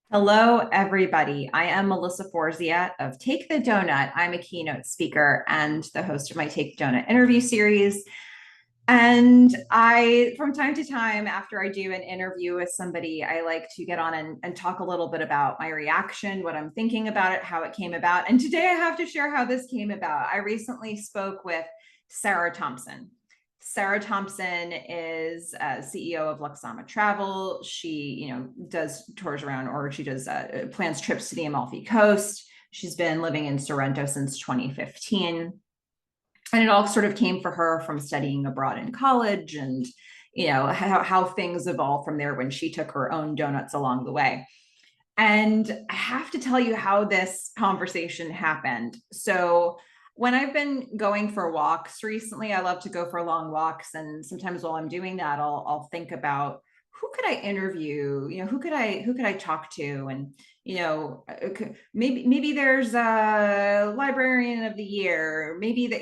Hello, everybody. I am Melissa Forziat of Take the Doughnut. I'm a keynote speaker and the host of my Take the Doughnut interview series. And from time to time, after I do an interview with somebody, I like to get on and talk a little bit about my reaction, what I'm thinking about it, how it came about. And today I have to share how this came about. I recently spoke with Sarah Thompson. Sarah Thompson is CEO of Luxama Travel. She, does tours around, or she does plans trips to the Amalfi Coast. She's been living in Sorrento since 2015, and it all sort of came for her from studying abroad in college, and how things evolved from there when she took her own donuts along the way. And I have to tell you how this conversation happened. So when I've been going for walks recently, I love to go for long walks. And sometimes while I'm doing that, I'll think about who could I interview? Who could I talk to? And, maybe there's a librarian of the year, maybe that,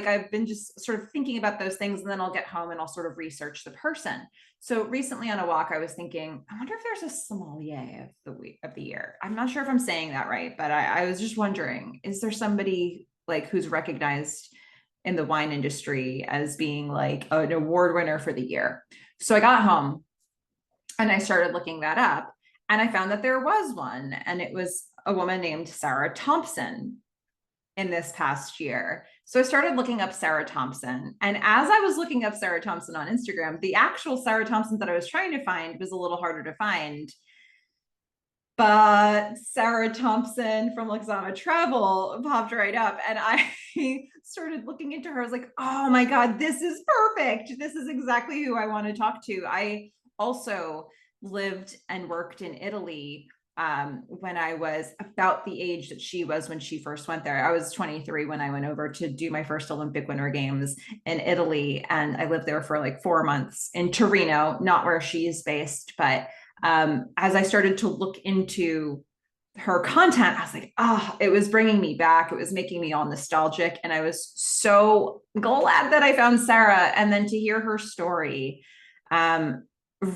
I've been just sort of thinking about those things, and then I'll get home and I'll sort of research the person. So recently on a walk, I was thinking, I wonder if there's a sommelier of the year. I'm not sure if I'm saying that right, but I was just wondering, is there somebody like who's recognized in the wine industry as being like an award winner for the year? So I got home and I started looking that up, and I found that there was one, and it was a woman named Sarah Thompson in this past year. So I started looking up Sarah Thompson. And as I was looking up Sarah Thompson on Instagram, the actual Sarah Thompson that I was trying to find was a little harder to find. But Sarah Thompson from Luxama Travel popped right up, and I started looking into her. I was like, oh my God, this is perfect. This is exactly who I want to talk to. I also lived and worked in Italy when I was about the age that she was when she first went there. I was 23 when I went over to do my first Olympic Winter Games in Italy. And I lived there for like 4 months in Torino, not where she's based. But as I started to look into her content, I was like, it was bringing me back. It was making me all nostalgic. And I was so glad that I found Sarah. And then to hear her story,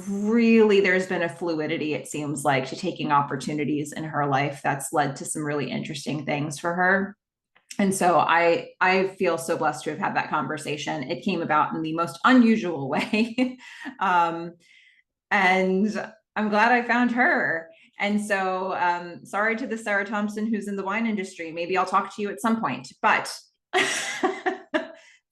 really, there's been a fluidity, it seems like, to taking opportunities in her life that's led to some really interesting things for her. And so I feel so blessed to have had that conversation. It came about in the most unusual way. And I'm glad I found her. And so sorry to the Sarah Thompson who's in the wine industry. Maybe I'll talk to you at some point. But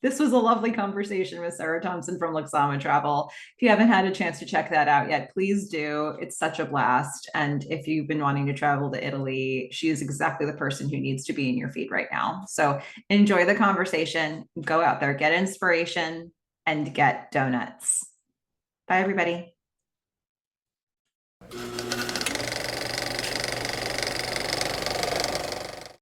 this was a lovely conversation with Sarah Thompson from Luxama Travel. If you haven't had a chance to check that out yet, please do. It's such a blast. And if you've been wanting to travel to Italy, she is exactly the person who needs to be in your feed right now. So enjoy the conversation. Go out there, get inspiration, and get donuts. Bye, everybody.